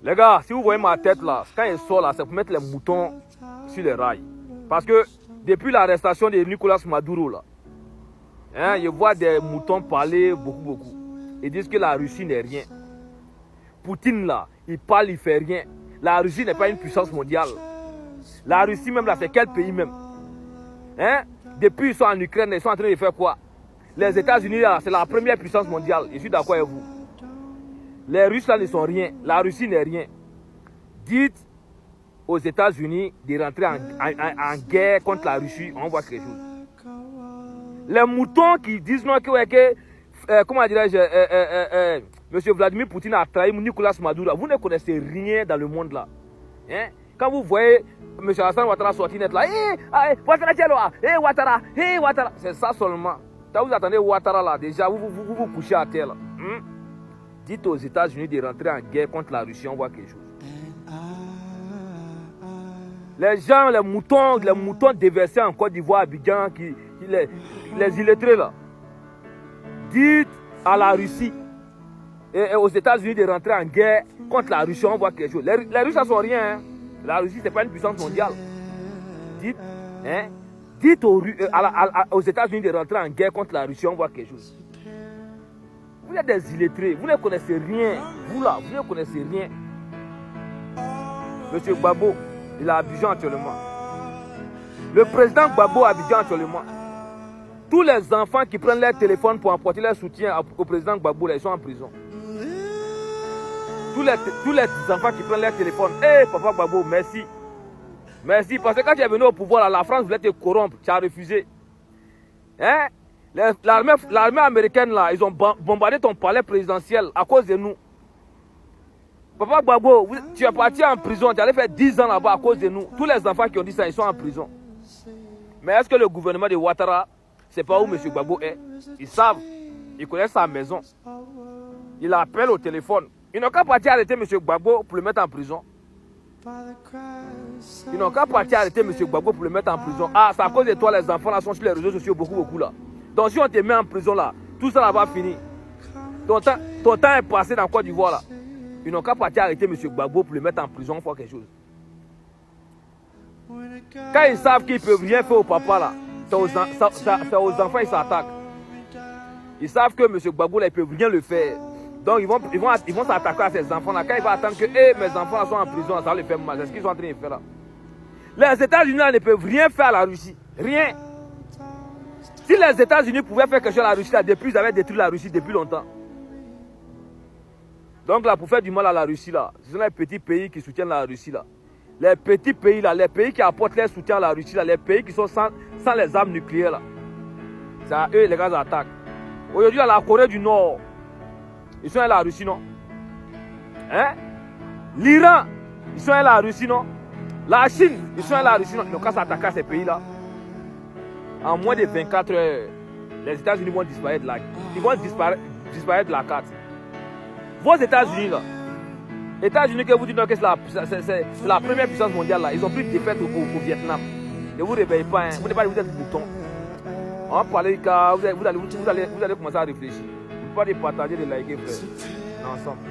Les gars, si vous voyez ma tête là, quand il sort là, c'est pour mettre les moutons sur les rails. Parce que depuis l'arrestation de Nicolas Maduro là, je vois des moutons parler beaucoup. Ils disent que la Russie n'est rien. Poutine là, il parle, il fait rien. La Russie n'est pas une puissance mondiale. La Russie même là, c'est quel pays même? Depuis ils sont en Ukraine, ils sont en train de faire quoi? Les États-Unis là, c'est la première puissance mondiale. Je suis d'accord avec vous. Les Russes là ne sont rien. La Russie n'est rien. Dites aux États-Unis de rentrer en guerre contre la Russie, on voit quelque chose. Les moutons qui disent non comment dirais-je, M. Vladimir Poutine a trahi Nicolas Maduro. Vous ne connaissez rien dans le monde là. Quand vous voyez M. Hassan Ouattara sortir net là, Ouattara, Ouattara, c'est ça seulement. Quand vous attendez Ouattara là, déjà vous couchez à terre là. Dites aux États-Unis de rentrer en guerre contre la Russie, on voit quelque chose. Les gens, les moutons déversés en Côte d'Ivoire, Abidjan, les illettrés là. Dites à la Russie et aux États-Unis de rentrer en guerre contre la Russie, on voit quelque chose. Les Russes, ça ne sont rien. La Russie, ce n'est pas une puissance mondiale. Dites aux États-Unis de rentrer en guerre contre la Russie, on voit quelque chose. Vous êtes des illettrés, vous ne connaissez rien. Vous là, vous ne connaissez rien. Monsieur Gbagbo, il est à Abidjan actuellement. Le président Gbagbo à Abidjan actuellement. Tous les enfants qui prennent leur téléphone pour apporter leur soutien au président Gbagbo, là, ils sont en prison. Tous les enfants qui prennent leur téléphone, papa Gbagbo, merci. Merci, parce que quand tu es venu au pouvoir, là, la France voulait te corrompre, tu as refusé. L'armée américaine, là, ils ont bombardé ton palais présidentiel à cause de nous. Papa Gbagbo, tu es parti en prison, tu allais faire 10 ans là-bas à cause de nous. Tous les enfants qui ont dit ça, ils sont en prison. Mais est-ce que le gouvernement de Ouattara, c'est pas où M. Gbagbo est? Ils savent, ils connaissent sa maison. Ils l'appellent au téléphone. Ils n'ont qu'à partir arrêter M. Gbagbo pour le mettre en prison. Ils n'ont qu'à partir arrêter M. Gbagbo pour le mettre en prison. Ah, c'est à cause de toi, les enfants là sont sur les réseaux sociaux beaucoup là. Donc si on te met en prison là, tout ça là va finir. Ton temps est passé dans Côte d'Ivoire là. Ils n'ont qu'à partir arrêter M. Gbagbo pour le mettre en prison, il faut quelque chose. Quand ils savent qu'ils ne peuvent rien faire au papa là, c'est aux enfants qu'ils s'attaquent. Ils savent que M. Gbagbo là, ils ne peuvent rien le faire. Donc ils vont s'attaquer à ces enfants là. Quand ils vont attendre que mes enfants là sont en prison, ça va les faire mal. C'est ce qu'ils sont en train de faire là. Les États-Unis là ne peuvent rien faire à la Russie. Rien. Si les États-Unis pouvaient faire quelque chose à la Russie là, depuis ils avaient détruit la Russie depuis longtemps. Donc là, pour faire du mal à la Russie là, ce sont les petits pays qui soutiennent la Russie là. Les petits pays là, les pays qui apportent leur soutien à la Russie là, les pays qui sont sans les armes nucléaires là. C'est à eux les gars attaquent. Aujourd'hui, la Corée du Nord, ils sont à la Russie, non? L'Iran, ils sont à la Russie, non? La Chine, ils sont à la Russie, non? Ils n'ont qu'à s'attaquer à ces pays-là. En moins de 24 heures, les États-Unis vont disparaître de la, ils vont disparaître de la carte. Vos États-Unis, là, États-Unis que vous dites que c'est la première puissance mondiale, là, ils ont pris de défaite au Vietnam. Ne vous réveillez pas, hein. Vous êtes bouton. On va parler car vous allez commencer à réfléchir. Pas de partager, de liker, frère. Ensemble.